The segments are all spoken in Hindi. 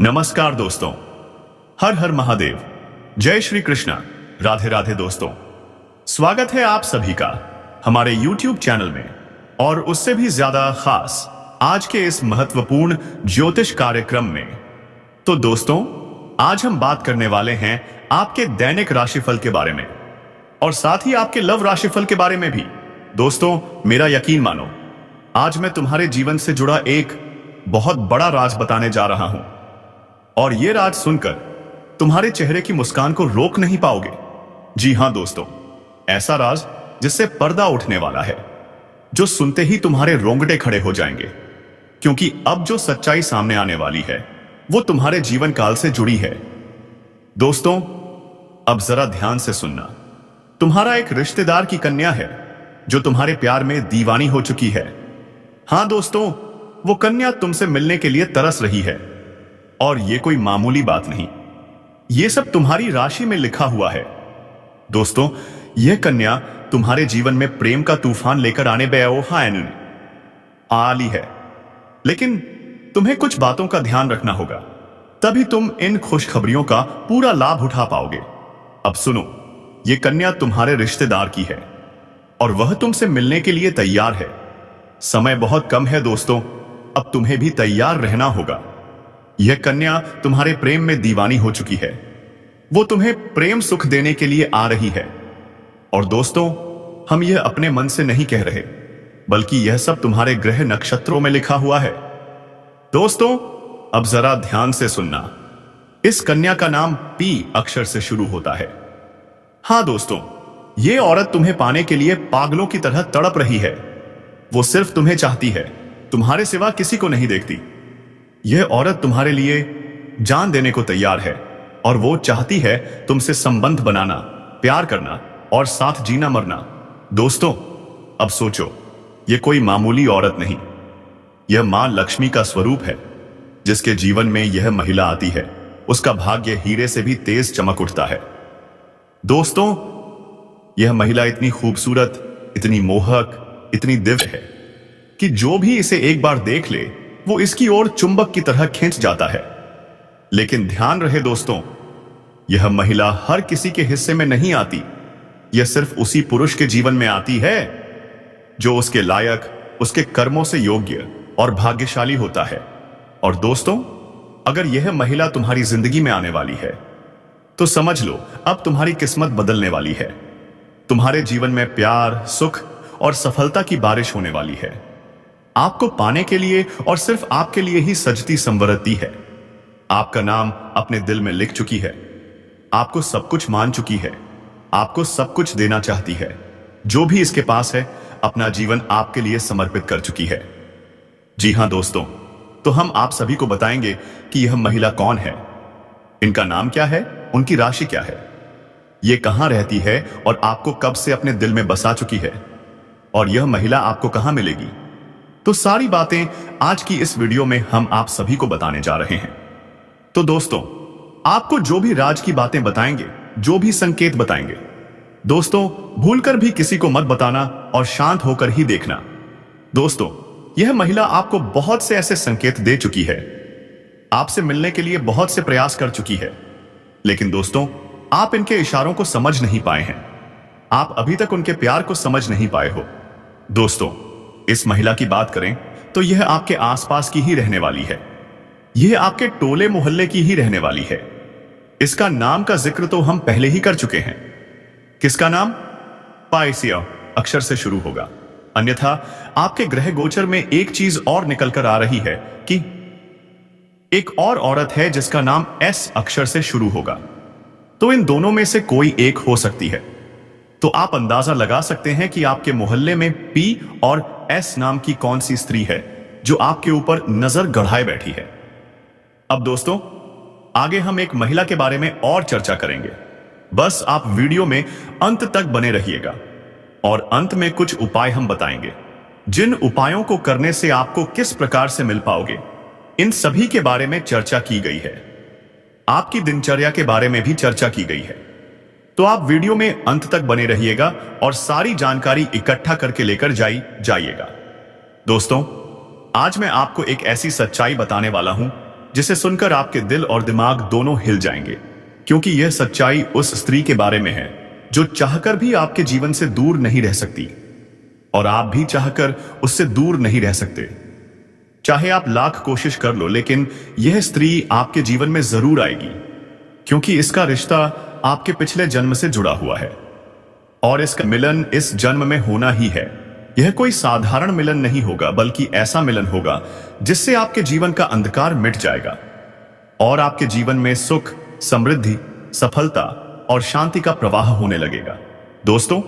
नमस्कार दोस्तों, हर हर महादेव, जय श्री कृष्णा, राधे राधे दोस्तों। स्वागत है आप सभी का हमारे YouTube चैनल में और उससे भी ज्यादा खास आज के इस महत्वपूर्ण ज्योतिष कार्यक्रम में। तो दोस्तों, आज हम बात करने वाले हैं आपके दैनिक राशिफल के बारे में और साथ ही आपके लव राशिफल के बारे में भी। दोस्तों, मेरा यकीन मानो, आज मैं तुम्हारे जीवन से जुड़ा एक बहुत बड़ा राज बताने जा रहा हूं और ये राज सुनकर तुम्हारे चेहरे की मुस्कान को रोक नहीं पाओगे। जी हां दोस्तों, ऐसा राज जिससे पर्दा उठने वाला है, जो सुनते ही तुम्हारे रोंगटे खड़े हो जाएंगे, क्योंकि अब जो सच्चाई सामने आने वाली है वो तुम्हारे जीवन काल से जुड़ी है। दोस्तों, अब जरा ध्यान से सुनना। तुम्हारा एक रिश्तेदार की कन्या है जो तुम्हारे प्यार में दीवानी हो चुकी है। हां दोस्तों, वो कन्या तुमसे मिलने के लिए तरस रही है और ये कोई मामूली बात नहीं, ये सब तुम्हारी राशि में लिखा हुआ है। दोस्तों, यह कन्या तुम्हारे जीवन में प्रेम का तूफान लेकर आने आली है, लेकिन तुम्हें कुछ बातों का ध्यान रखना होगा, तभी तुम इन खुशखबरियों का पूरा लाभ उठा पाओगे। अब सुनो, यह कन्या तुम्हारे रिश्तेदार की है और वह तुमसे मिलने के लिए तैयार है। समय बहुत कम है दोस्तों, अब तुम्हें भी तैयार रहना होगा। यह कन्या तुम्हारे प्रेम में दीवानी हो चुकी है, वो तुम्हें प्रेम सुख देने के लिए आ रही है। और दोस्तों, हम यह अपने मन से नहीं कह रहे, बल्कि यह सब तुम्हारे ग्रह नक्षत्रों में लिखा हुआ है। दोस्तों, अब जरा ध्यान से सुनना। इस कन्या का नाम पी अक्षर से शुरू होता है। हां दोस्तों, यह औरत तुम्हें पाने के लिए पागलों की तरह तड़प रही है। वो सिर्फ तुम्हें चाहती है, तुम्हारे सिवा किसी को नहीं देखती। यह औरत तुम्हारे लिए जान देने को तैयार है और वो चाहती है तुमसे संबंध बनाना, प्यार करना और साथ जीना मरना। दोस्तों, अब सोचो, यह कोई मामूली औरत नहीं, यह मां लक्ष्मी का स्वरूप है। जिसके जीवन में यह महिला आती है, उसका भाग्य हीरे से भी तेज चमक उठता है। दोस्तों, यह महिला इतनी खूबसूरत, इतनी मोहक, इतनी दिव्य है कि जो भी इसे एक बार देख ले वो इसकी ओर चुंबक की तरह खींच जाता है। लेकिन ध्यान रहे दोस्तों, यह महिला हर किसी के हिस्से में नहीं आती, यह सिर्फ उसी पुरुष के जीवन में आती है जो उसके लायक, उसके कर्मों से योग्य और भाग्यशाली होता है। और दोस्तों, अगर यह महिला तुम्हारी जिंदगी में आने वाली है तो समझ लो, अब तुम्हारी किस्मत बदलने वाली है। तुम्हारे जीवन में प्यार, सुख और सफलता की बारिश होने वाली है। आपको पाने के लिए और सिर्फ आपके लिए ही सजती संवरती है। आपका नाम अपने दिल में लिख चुकी है, आपको सब कुछ मान चुकी है, आपको सब कुछ देना चाहती है। जो भी इसके पास है, अपना जीवन आपके लिए समर्पित कर चुकी है। जी हां दोस्तों, तो हम आप सभी को बताएंगे कि यह महिला कौन है, इनका नाम क्या है, उनकी राशि क्या है, ये कहां रहती है और आपको कब से अपने दिल में बसा चुकी है, और यह महिला आपको कहां मिलेगी। तो सारी बातें आज की इस वीडियो में हम आप सभी को बताने जा रहे हैं। तो दोस्तों, आपको जो भी राज की बातें बताएंगे, जो भी संकेत बताएंगे, दोस्तों भूलकर भी किसी को मत बताना और शांत होकर ही देखना। दोस्तों, यह महिला आपको बहुत से ऐसे संकेत दे चुकी है, आपसे मिलने के लिए बहुत से प्रयास कर चुकी है, लेकिन दोस्तों आप इनके इशारों को समझ नहीं पाए हैं, आप अभी तक उनके प्यार को समझ नहीं पाए हो। दोस्तों, इस महिला की बात करें तो यह आपके आसपास की ही रहने वाली है, यह आपके टोले मोहल्ले की ही रहने वाली है। इसका नाम का जिक्र तो हम पहले ही कर चुके हैं। किसका नाम? पाइसिया अक्षर से शुरू होगा। अन्यथा आपके ग्रह गोचर में एक चीज और निकल कर आ रही है कि एक और औरत है जिसका नाम एस अक्षर से शुरू होगा। तो इन दोनों में से कोई एक हो सकती है। तो आप अंदाजा लगा सकते हैं कि आपके मोहल्ले में पी और एस नाम की कौन सी स्त्री है जो आपके ऊपर नजर गड़ाए बैठी है। अब दोस्तों, आगे हम एक महिला के बारे में और चर्चा करेंगे। बस आप वीडियो में अंत तक बने रहिएगा और अंत में कुछ उपाय हम बताएंगे, जिन उपायों को करने से आपको किस प्रकार से मिल पाओगे, इन सभी के बारे में चर्चा की गई है। आपकी दिनचर्या के बारे में भी चर्चा की गई है। तो आप वीडियो में अंत तक बने रहिएगा और सारी जानकारी इकट्ठा करके लेकर जाइएगा। दोस्तों, आज मैं आपको एक ऐसी सच्चाई बताने वाला हूं जिसे सुनकर आपके दिल और दिमाग दोनों हिल जाएंगे, क्योंकि यह सच्चाई उस स्त्री के बारे में है जो चाहकर भी आपके जीवन से दूर नहीं रह सकती, और आप भी चाहकर उससे दूर नहीं रह सकते। चाहे आप लाख कोशिश कर लो, लेकिन यह स्त्री आपके जीवन में जरूर आएगी, क्योंकि इसका रिश्ता आपके पिछले जन्म से जुड़ा हुआ है और इसका मिलन इस जन्म में होना ही है। यह कोई साधारण मिलन नहीं होगा, बल्कि ऐसा मिलन होगा जिससे आपके जीवन का अंधकार मिट जाएगा और आपके जीवन में सुख, समृद्धि, सफलता और शांति का प्रवाह होने लगेगा। दोस्तों,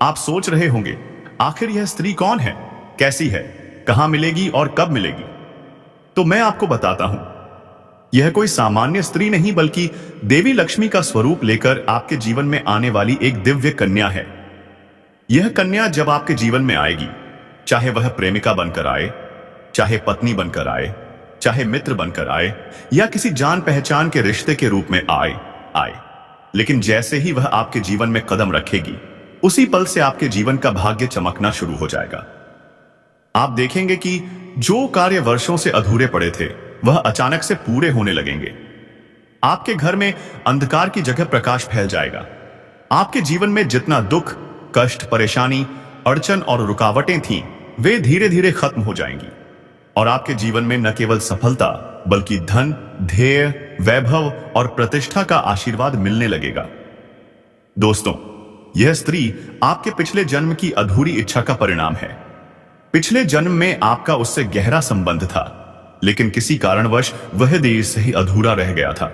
आप सोच रहे होंगे, आखिर यह स्त्री कौन है, कैसी है, कहां मिलेगी और कब मिलेगी? तो मैं आपको बताता हूं। यह कोई सामान्य स्त्री नहीं, बल्कि देवी लक्ष्मी का स्वरूप लेकर आपके जीवन में आने वाली एक दिव्य कन्या है। यह कन्या जब आपके जीवन में आएगी, चाहे वह प्रेमिका बनकर आए, चाहे पत्नी बनकर आए, चाहे मित्र बनकर आए, या किसी जान पहचान के रिश्ते के रूप में आए, लेकिन जैसे ही वह आपके जीवन में कदम रखेगी, उसी पल से आपके जीवन का भाग्य चमकना शुरू हो जाएगा। आप देखेंगे कि जो कार्य वर्षों से अधूरे पड़े थे, वह अचानक से पूरे होने लगेंगे। आपके घर में अंधकार की जगह प्रकाश फैल जाएगा। आपके जीवन में जितना दुख, कष्ट, परेशानी, अड़चन और रुकावटें थीं, वे धीरे धीरे खत्म हो जाएंगी और आपके जीवन में न केवल सफलता, बल्कि धन, ध्येय, वैभव और प्रतिष्ठा का आशीर्वाद मिलने लगेगा। दोस्तों, यह स्त्री आपके पिछले जन्म की अधूरी इच्छा का परिणाम है। पिछले जन्म में आपका उससे गहरा संबंध था, लेकिन किसी कारणवश वह देर से ही अधूरा रह गया था,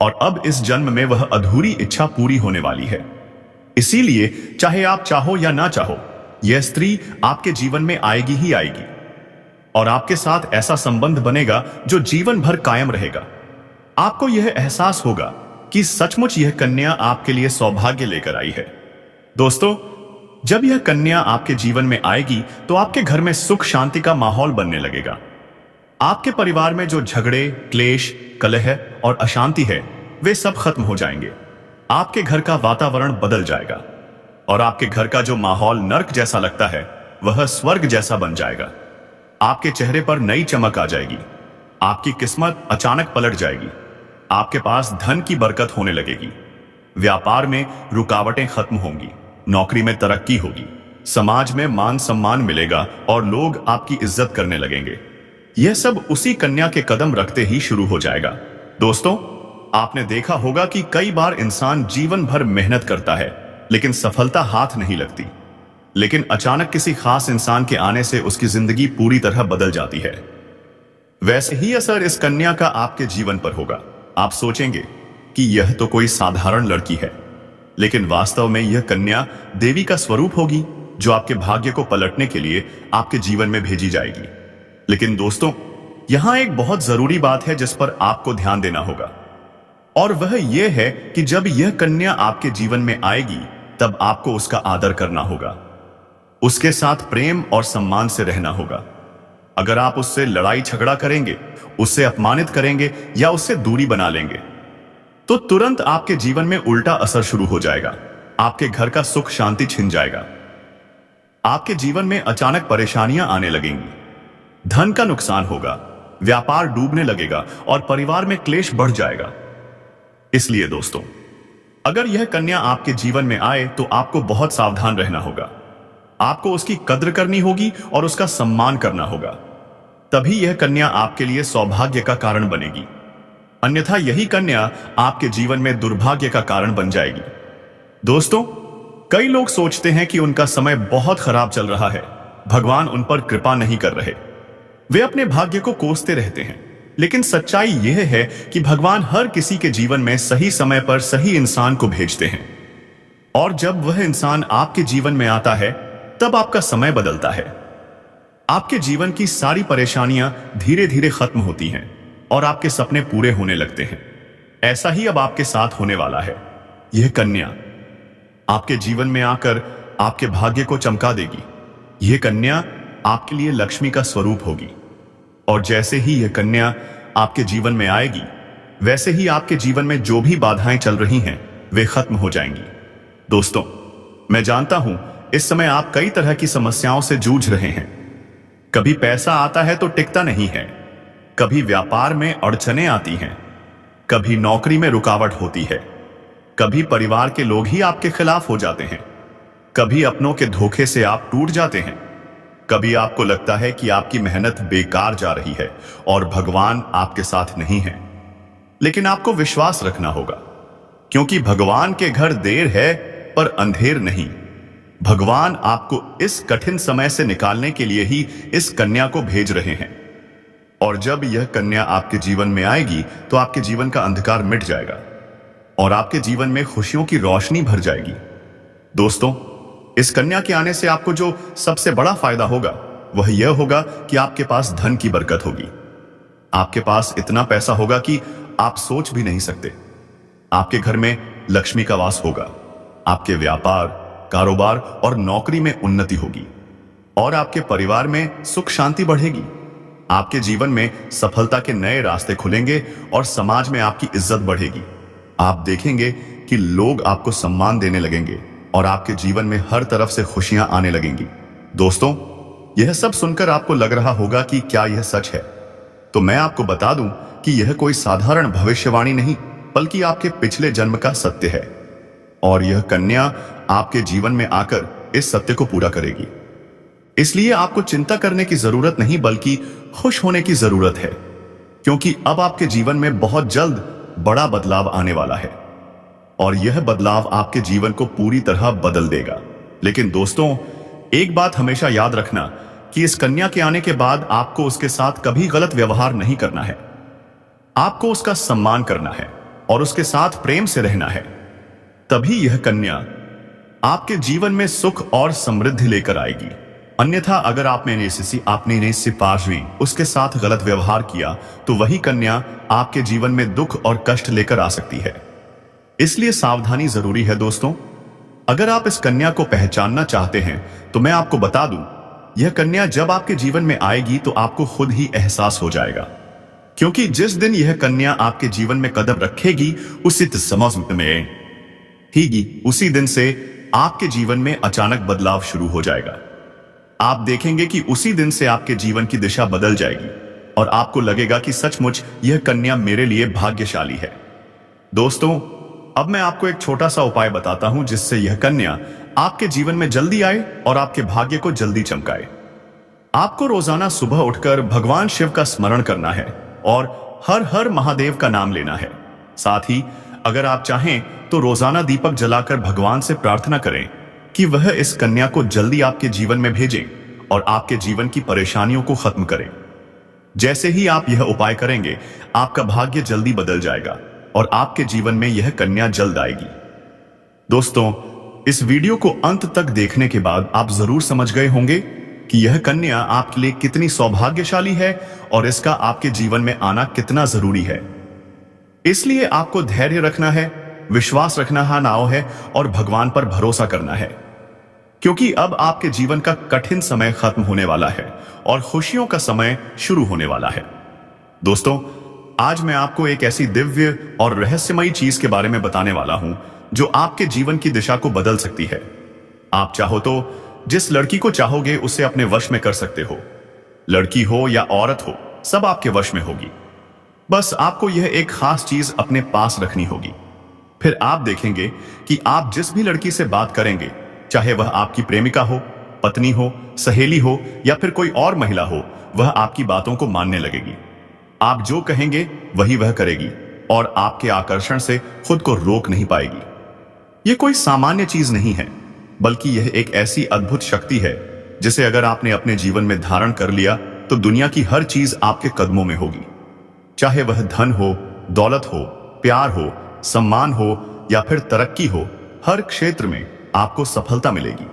और अब इस जन्म में वह अधूरी इच्छा पूरी होने वाली है। इसीलिए चाहे आप चाहो या ना चाहो, यह स्त्री आपके जीवन में आएगी ही आएगी, और आपके साथ ऐसा संबंध बनेगा जो जीवन भर कायम रहेगा। आपको यह एहसास होगा कि सचमुच यह कन्या आपके लिए सौभाग्य लेकर आई है। दोस्तों, जब यह कन्या आपके जीवन में आएगी, तो आपके घर में सुख शांति का माहौल बनने लगेगा। आपके परिवार में जो झगड़े, क्लेश, कलह और अशांति है, वे सब खत्म हो जाएंगे। आपके घर का वातावरण बदल जाएगा और आपके घर का जो माहौल नर्क जैसा लगता है, वह स्वर्ग जैसा बन जाएगा। आपके चेहरे पर नई चमक आ जाएगी। आपकी किस्मत अचानक पलट जाएगी। आपके पास धन की बरकत होने लगेगी। व्यापार में रुकावटें खत्म होंगी। नौकरी में तरक्की होगी। समाज में मान सम्मान मिलेगा और लोग आपकी इज्जत करने लगेंगे। यह सब उसी कन्या के कदम रखते ही शुरू हो जाएगा। दोस्तों, आपने देखा होगा कि कई बार इंसान जीवन भर मेहनत करता है, लेकिन सफलता हाथ नहीं लगती। लेकिन अचानक किसी खास इंसान के आने से उसकी जिंदगी पूरी तरह बदल जाती है। वैसे ही असर इस कन्या का आपके जीवन पर होगा। आप सोचेंगे कि यह तो कोई साधारण लड़की है, लेकिन वास्तव में यह कन्या देवी का स्वरूप होगी, जो आपके भाग्य को पलटने के लिए आपके जीवन में भेजी जाएगी। लेकिन दोस्तों, यहां एक बहुत जरूरी बात है जिस पर आपको ध्यान देना होगा, और वह यह है कि जब यह कन्या आपके जीवन में आएगी, तब आपको उसका आदर करना होगा। उसके साथ प्रेम और सम्मान से रहना होगा। अगर आप उससे लड़ाई झगड़ा करेंगे, उससे अपमानित करेंगे या उससे दूरी बना लेंगे, तो तुरंत आपके जीवन में उल्टा असर शुरू हो जाएगा। आपके घर का सुख शांति छिन जाएगा। आपके जीवन में अचानक परेशानियां आने लगेंगी। धन का नुकसान होगा, व्यापार डूबने लगेगा और परिवार में क्लेश बढ़ जाएगा। इसलिए दोस्तों, अगर यह कन्या आपके जीवन में आए, तो आपको बहुत सावधान रहना होगा। आपको उसकी कद्र करनी होगी और उसका सम्मान करना होगा। तभी यह कन्या आपके लिए सौभाग्य का कारण बनेगी। अन्यथा यही कन्या आपके जीवन में दुर्भाग्य का कारण बन जाएगी। दोस्तों, कई लोग सोचते हैं कि उनका समय बहुत खराब चल रहा है, भगवान उन पर कृपा नहीं कर रहे। वे अपने भाग्य को कोसते रहते हैं, लेकिन सच्चाई यह है कि भगवान हर किसी के जीवन में सही समय पर सही इंसान को भेजते हैं, और जब वह इंसान आपके जीवन में आता है, तब आपका समय बदलता है। आपके जीवन की सारी परेशानियां धीरे धीरे खत्म होती हैं और आपके सपने पूरे होने लगते हैं। ऐसा ही अब आपके साथ होने वाला है। यह कन्या आपके जीवन में आकर आपके भाग्य को चमका देगी। यह कन्या आपके लिए लक्ष्मी का स्वरूप होगी, और जैसे ही यह कन्या आपके जीवन में आएगी, वैसे ही आपके जीवन में जो भी बाधाएं चल रही हैं, वे खत्म हो जाएंगी। दोस्तों, मैं जानता हूं इस समय आप कई तरह की समस्याओं से जूझ रहे हैं। कभी पैसा आता है तो टिकता नहीं है, कभी व्यापार में अड़चनें आती हैं, कभी नौकरी में रुकावट होती है, कभी परिवार के लोग ही आपके खिलाफ हो जाते हैं, कभी अपनों के धोखे से आप टूट जाते हैं, कभी आपको लगता है कि आपकी मेहनत बेकार जा रही है और भगवान आपके साथ नहीं है। लेकिन आपको विश्वास रखना होगा, क्योंकि भगवान के घर देर है पर अंधेर नहीं। भगवान आपको इस कठिन समय से निकालने के लिए ही इस कन्या को भेज रहे हैं। और जब यह कन्या आपके जीवन में आएगी तो आपके जीवन का अंधकार मिट जाएगा और आपके जीवन में खुशियों की रोशनी भर जाएगी। दोस्तों, इस कन्या के आने से आपको जो सबसे बड़ा फायदा होगा वह यह होगा कि आपके पास धन की बरकत होगी। आपके पास इतना पैसा होगा कि आप सोच भी नहीं सकते। आपके घर में लक्ष्मी का वास होगा, आपके व्यापार, कारोबार और नौकरी में उन्नति होगी और आपके परिवार में सुख शांति बढ़ेगी। आपके जीवन में सफलता के नए रास्ते खुलेंगे और समाज में आपकी इज्जत बढ़ेगी। आप देखेंगे कि लोग आपको सम्मान देने लगेंगे और आपके जीवन में हर तरफ से खुशियां आने लगेंगी। दोस्तों, यह सब सुनकर आपको लग रहा होगा कि क्या यह सच है? तो मैं आपको बता दूं कि यह कोई साधारण भविष्यवाणी नहीं, बल्कि आपके पिछले जन्म का सत्य है। और यह कन्या आपके जीवन में आकर इस सत्य को पूरा करेगी। इसलिए आपको चिंता करने की जरूरत नहीं, बल्कि खुश होने की जरूरत है, क्योंकि अब आपके जीवन में बहुत जल्द बड़ा बदलाव आने वाला है और यह बदलाव आपके जीवन को पूरी तरह बदल देगा। लेकिन दोस्तों, एक बात हमेशा याद रखना कि इस कन्या के आने के बाद आपको उसके साथ कभी गलत व्यवहार नहीं करना है। आपको उसका सम्मान करना है और उसके साथ प्रेम से रहना है। तभी यह कन्या आपके जीवन में सुख और समृद्धि लेकर आएगी। अन्यथा अगर आपने सिपाही उसके साथ गलत व्यवहार किया तो वही कन्या आपके जीवन में दुख और कष्ट लेकर आ सकती है। इसलिए सावधानी जरूरी है। दोस्तों, अगर आप इस कन्या को पहचानना चाहते हैं तो मैं आपको बता दूं, यह कन्या जब आपके जीवन में आएगी तो आपको खुद ही एहसास हो जाएगा, क्योंकि जिस दिन यह कन्या आपके जीवन में कदम रखेगी उसी दिन से आपके जीवन में अचानक बदलाव शुरू हो जाएगा। आप देखेंगे कि उसी दिन से आपके जीवन की दिशा बदल जाएगी और आपको लगेगा कि सचमुच यह कन्या मेरे लिए भाग्यशाली है। दोस्तों, अब मैं आपको एक छोटा सा उपाय बताता हूं जिससे यह कन्या आपके जीवन में जल्दी आए और आपके भाग्य को जल्दी चमकाए। आपको रोजाना सुबह उठकर भगवान शिव का स्मरण करना है और हर हर महादेव का नाम लेना है। साथ ही अगर आप चाहें तो रोजाना दीपक जलाकर भगवान से प्रार्थना करें कि वह इस कन्या को जल्दी आपके जीवन में भेजें और आपके जीवन की परेशानियों को खत्म करें। जैसे ही आप यह उपाय करेंगे, आपका भाग्य जल्दी बदल जाएगा और आपके जीवन में यह कन्या जल्द आएगी। दोस्तों, इस वीडियो को अंत तक देखने के बाद आप जरूर समझ गए होंगे कि यह कन्या आपके लिए कितनी सौभाग्यशाली है और इसका आपके जीवन में आना कितना जरूरी है। इसलिए आपको धैर्य रखना है, विश्वास रखना है और भगवान पर भरोसा करना है, क्योंकि अब आपके जीवन का कठिन समय खत्म होने वाला है और खुशियों का समय शुरू होने वाला है। दोस्तों, आज मैं आपको एक ऐसी दिव्य और रहस्यमयी चीज के बारे में बताने वाला हूं जो आपके जीवन की दिशा को बदल सकती है। आप चाहो तो जिस लड़की को चाहोगे उसे अपने वश में कर सकते हो। लड़की हो या औरत हो, सब आपके वश में होगी। बस आपको यह एक खास चीज अपने पास रखनी होगी। फिर आप देखेंगे कि आप जिस भी लड़की से बात करेंगे, चाहे वह आपकी प्रेमिका हो, पत्नी हो, सहेली हो या फिर कोई और महिला हो, वह आपकी बातों को मानने लगेगी। आप जो कहेंगे वही वह करेगी और आपके आकर्षण से खुद को रोक नहीं पाएगी। यह कोई सामान्य चीज नहीं है, बल्कि यह एक ऐसी अद्भुत शक्ति है जिसे अगर आपने अपने जीवन में धारण कर लिया तो दुनिया की हर चीज आपके कदमों में होगी। चाहे वह धन हो, दौलत हो, प्यार हो, सम्मान हो या फिर तरक्की हो, हर क्षेत्र में आपको सफलता मिलेगी।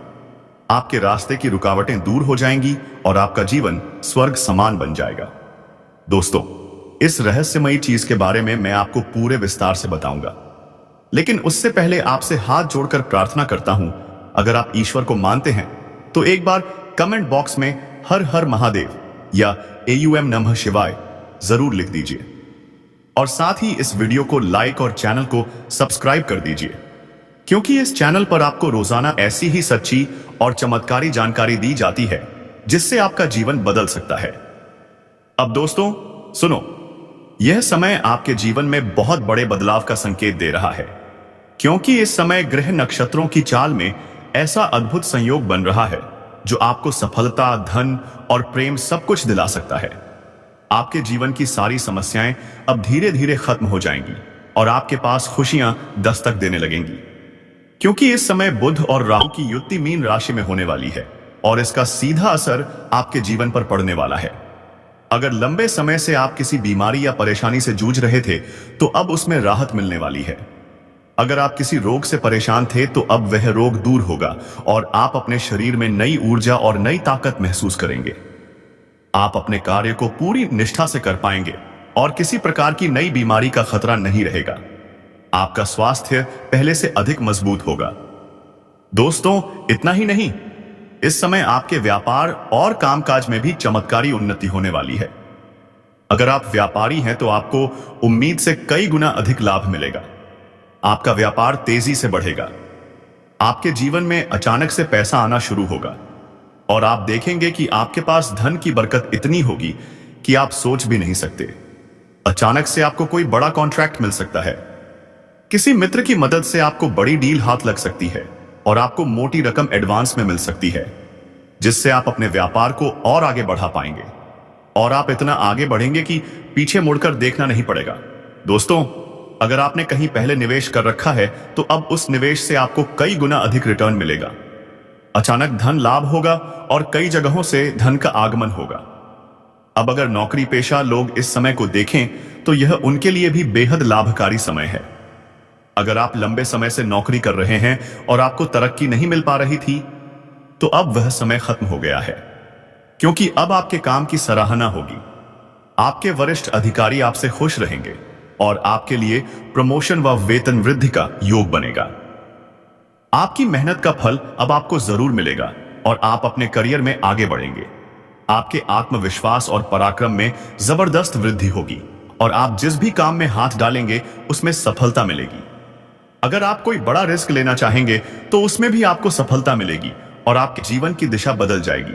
आपके रास्ते की रुकावटें दूर हो जाएंगी और आपका जीवन स्वर्ग समान बन जाएगा। दोस्तों, इस रहस्यमयी चीज के बारे में मैं आपको पूरे विस्तार से बताऊंगा, लेकिन उससे पहले आपसे हाथ जोड़कर प्रार्थना करता हूं, अगर आप ईश्वर को मानते हैं तो एक बार कमेंट बॉक्स में हर हर महादेव या AUM नमः शिवाय जरूर लिख दीजिए और साथ ही इस वीडियो को लाइक और चैनल को सब्सक्राइब कर दीजिए, क्योंकि इस चैनल पर आपको रोजाना ऐसी ही सच्ची और चमत्कारी जानकारी दी जाती है जिससे आपका जीवन बदल सकता है। अब दोस्तों, सुनो, यह समय आपके जीवन में बहुत बड़े बदलाव का संकेत दे रहा है, क्योंकि इस समय ग्रह नक्षत्रों की चाल में ऐसा अद्भुत संयोग बन रहा है जो आपको सफलता, धन और प्रेम सब कुछ दिला सकता है। आपके जीवन की सारी समस्याएं अब धीरे धीरे खत्म हो जाएंगी और आपके पास खुशियां दस्तक देने लगेंगी, क्योंकि इस समय बुध और राहु की युति मीन राशि में होने वाली है और इसका सीधा असर आपके जीवन पर पड़ने वाला है। अगर लंबे समय से आप किसी बीमारी या परेशानी से जूझ रहे थे तो अब उसमें राहत मिलने वाली है। अगर आप किसी रोग से परेशान थे तो अब वह रोग दूर होगा और आप अपने शरीर में नई ऊर्जा और नई ताकत महसूस करेंगे। आप अपने कार्य को पूरी निष्ठा से कर पाएंगे और किसी प्रकार की नई बीमारी का खतरा नहीं रहेगा। आपका स्वास्थ्य पहले से अधिक मजबूत होगा। दोस्तों, इतना ही नहीं, इस समय आपके व्यापार और कामकाज में भी चमत्कारी उन्नति होने वाली है। अगर आप व्यापारी हैं तो आपको उम्मीद से कई गुना अधिक लाभ मिलेगा। आपका व्यापार तेजी से बढ़ेगा। आपके जीवन में अचानक से पैसा आना शुरू होगा और आप देखेंगे कि आपके पास धन की बरकत इतनी होगी कि आप सोच भी नहीं सकते। अचानक से आपको कोई बड़ा कॉन्ट्रैक्ट मिल सकता है। किसी मित्र की मदद से आपको बड़ी डील हाथ लग सकती है और आपको मोटी रकम एडवांस में मिल सकती है, जिससे आप अपने व्यापार को और आगे बढ़ा पाएंगे और आप इतना आगे बढ़ेंगे कि पीछे मुड़कर देखना नहीं पड़ेगा। दोस्तों, अगर आपने कहीं पहले निवेश कर रखा है तो अब उस निवेश से आपको कई गुना अधिक रिटर्न मिलेगा। अचानक धन लाभ होगा और कई जगहों से धन का आगमन होगा। अब अगर नौकरी पेशा लोग इस समय को देखें तो यह उनके लिए भी बेहद लाभकारी समय है। अगर आप लंबे समय से नौकरी कर रहे हैं और आपको तरक्की नहीं मिल पा रही थी तो अब वह समय खत्म हो गया है, क्योंकि अब आपके काम की सराहना होगी। आपके वरिष्ठ अधिकारी आपसे खुश रहेंगे और आपके लिए प्रमोशन व वेतन वृद्धि का योग बनेगा। आपकी मेहनत का फल अब आपको जरूर मिलेगा और आप अपने करियर में आगे बढ़ेंगे। आपके आत्मविश्वास और पराक्रम में जबरदस्त वृद्धि होगी और आप जिस भी काम में हाथ डालेंगे उसमें सफलता मिलेगी। अगर आप कोई बड़ा रिस्क लेना चाहेंगे तो उसमें भी आपको सफलता मिलेगी और आपके जीवन की दिशा बदल जाएगी।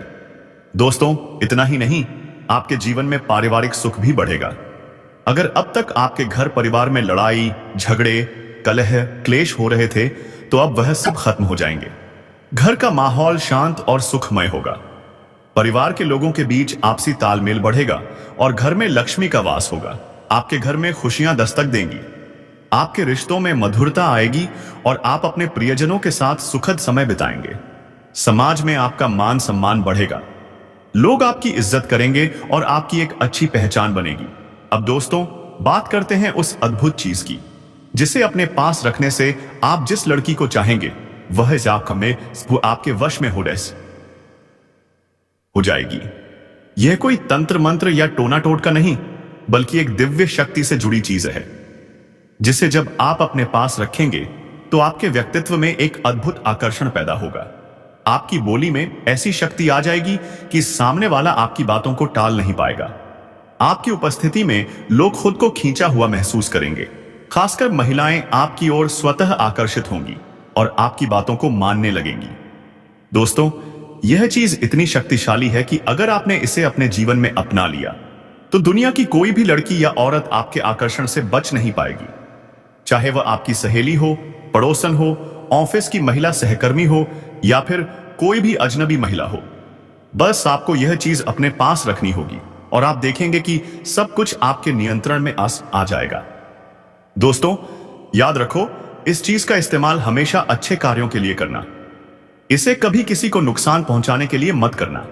दोस्तों, इतना ही नहीं, आपके जीवन में पारिवारिक सुख भी बढ़ेगा। अगर अब तक आपके घर परिवार में लड़ाई, झगड़े, कलह, क्लेश हो रहे थे तो अब वह सब खत्म हो जाएंगे। घर का माहौल शांत और सुखमय होगा। परिवार के लोगों के बीच आपसी तालमेल बढ़ेगा और घर में लक्ष्मी का वास होगा। आपके घर में खुशियां दस्तक देंगी। आपके रिश्तों में मधुरता आएगी और आप अपने प्रियजनों के साथ सुखद समय बिताएंगे। समाज में आपका मान सम्मान बढ़ेगा। लोग आपकी इज्जत करेंगे और आपकी एक अच्छी पहचान बनेगी। अब दोस्तों, बात करते हैं उस अद्भुत चीज की जिसे अपने पास रखने से आप जिस लड़की को चाहेंगे वह आपके वश में हो जाएगी। यह कोई तंत्र मंत्र या टोना टोटका नहीं, बल्कि एक दिव्य शक्ति से जुड़ी चीज है, जिसे जब आप अपने पास रखेंगे तो आपके व्यक्तित्व में एक अद्भुत आकर्षण पैदा होगा। आपकी बोली में ऐसी शक्ति आ जाएगी कि सामने वाला आपकी बातों को टाल नहीं पाएगा। आपकी उपस्थिति में लोग खुद को खींचा हुआ महसूस करेंगे। खासकर महिलाएं आपकी ओर स्वतः आकर्षित होंगी और आपकी बातों को मानने लगेंगी। दोस्तों, यह चीज इतनी शक्तिशाली है कि अगर आपने इसे अपने जीवन में अपना लिया तो दुनिया की कोई भी लड़की या औरत आपके आकर्षण से बच नहीं पाएगी। चाहे वह आपकी सहेली हो, पड़ोसन हो, ऑफिस की महिला सहकर्मी हो या फिर कोई भी अजनबी महिला हो, बस आपको यह चीज अपने पास रखनी होगी और आप देखेंगे कि सब कुछ आपके नियंत्रण में आ जाएगा। दोस्तों, याद रखो, इस चीज का इस्तेमाल हमेशा अच्छे कार्यों के लिए करना। इसे कभी किसी को नुकसान पहुंचाने के लिए मत करना,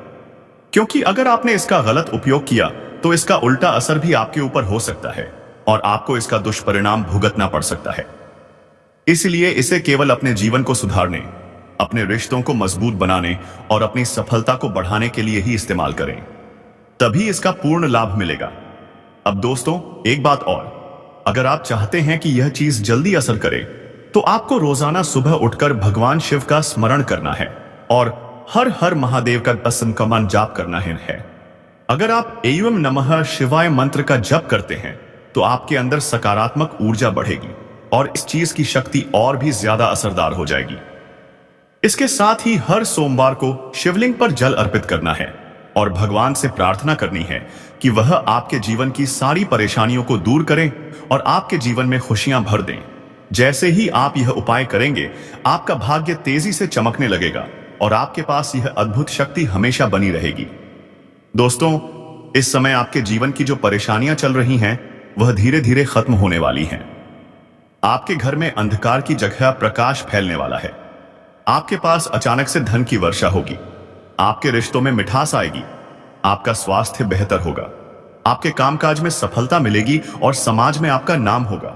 क्योंकि अगर आपने इसका गलत उपयोग किया तो इसका उल्टा असर भी आपके ऊपर हो सकता है और आपको इसका दुष्परिणाम भुगतना पड़ सकता है। इसलिए इसे केवल अपने जीवन को सुधारने, अपने रिश्तों को मजबूत बनाने और अपनी सफलता को बढ़ाने के लिए ही इस्तेमाल करें, तभी इसका पूर्ण लाभ मिलेगा। अब दोस्तों, एक बात और, अगर आप चाहते हैं कि यह चीज जल्दी असर करे तो आपको रोजाना सुबह उठकर भगवान शिव का स्मरण करना है और हर हर महादेव का असंकमन जाप करना है। अगर आप एवं नमः शिवाय मंत्र का जप करते हैं तो आपके अंदर सकारात्मक ऊर्जा बढ़ेगी और इस चीज की शक्ति और भी ज्यादा असरदार हो जाएगी। इसके साथ ही हर सोमवार को शिवलिंग पर जल अर्पित करना है और भगवान से प्रार्थना करनी है कि वह आपके जीवन की सारी परेशानियों को दूर करें और आपके जीवन में खुशियां भर दें। जैसे ही आप यह उपाय करेंगे, आपका भाग्य तेजी से चमकने लगेगा और आपके पास यह अद्भुत शक्ति हमेशा बनी रहेगी। दोस्तों, इस समय आपके जीवन की जो परेशानियां चल रही हैं, वह धीरे धीरे खत्म होने वाली हैं। आपके घर में अंधकार की जगह प्रकाश फैलने वाला है। आपके पास अचानक से धन की वर्षा होगी। आपके रिश्तों में मिठास आएगी। आपका स्वास्थ्य बेहतर होगा। आपके कामकाज में सफलता मिलेगी और समाज में आपका नाम होगा।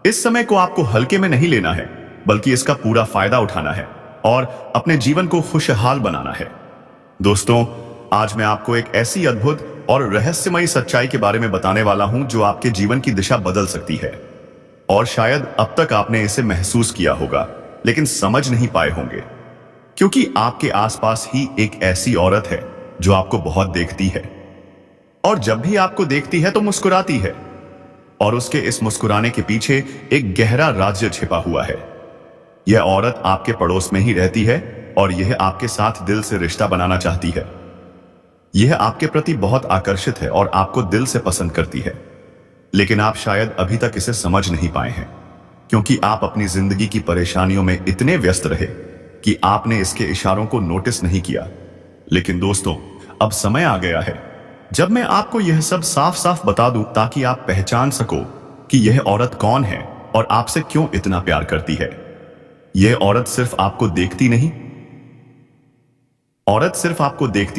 इस समय को आपको हल्के में नहीं लेना है, बल्कि इसका पूरा फायदा उठाना है और अपने जीवन को खुशहाल बनाना है। दोस्तों, आज मैं आपको एक ऐसी अद्भुत और रहस्यमयी सच्चाई के बारे में बताने वाला हूं जो आपके जीवन की दिशा बदल सकती है। और शायद अब तक आपने इसे महसूस किया होगा, लेकिन समझ नहीं पाए होंगे, क्योंकि आपके आसपास ही एक ऐसी औरत है जो आपको बहुत देखती है, और जब भी आपको देखती है तो मुस्कुराती है, और उसके इस मुस्कुराने के पीछे एक गहरा राज छिपा हुआ है। यह औरत आपके पड़ोस में ही रहती है और यह आपके साथ दिल से रिश्ता बनाना चाहती है। यह आपके प्रति बहुत आकर्षित है और आपको दिल से पसंद करती है, लेकिन आप शायद अभी तक इसे समझ नहीं पाए हैं, क्योंकि आप अपनी जिंदगी की परेशानियों में इतने व्यस्त रहे कि आपने इसके इशारों को नोटिस नहीं किया। लेकिन दोस्तों, अब समय आ गया है जब मैं आपको यह सब साफ साफ बता दूं, ताकि आप पहचान सको कि यह औरत कौन है और आपसे क्यों इतना प्यार करती है। यह औरत सिर्फ आपको देखती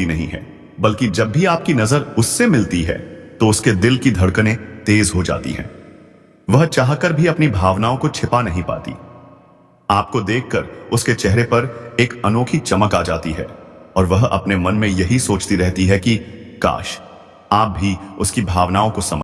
नहीं है, बल्कि जब भी आपकी नजर उससे मिलती है तो उसके दिल की धड़कनें तेज हो जाती हैं। वह चाहकर भी अपनी भावनाओं को छिपा नहीं पाती। आपको देखकर उसके चेहरे पर एक अनोखी चमक आ जाती है और वह अपने मन में यही सोचती रहती है कि काश आप भी उसकी भावनाओं को समझ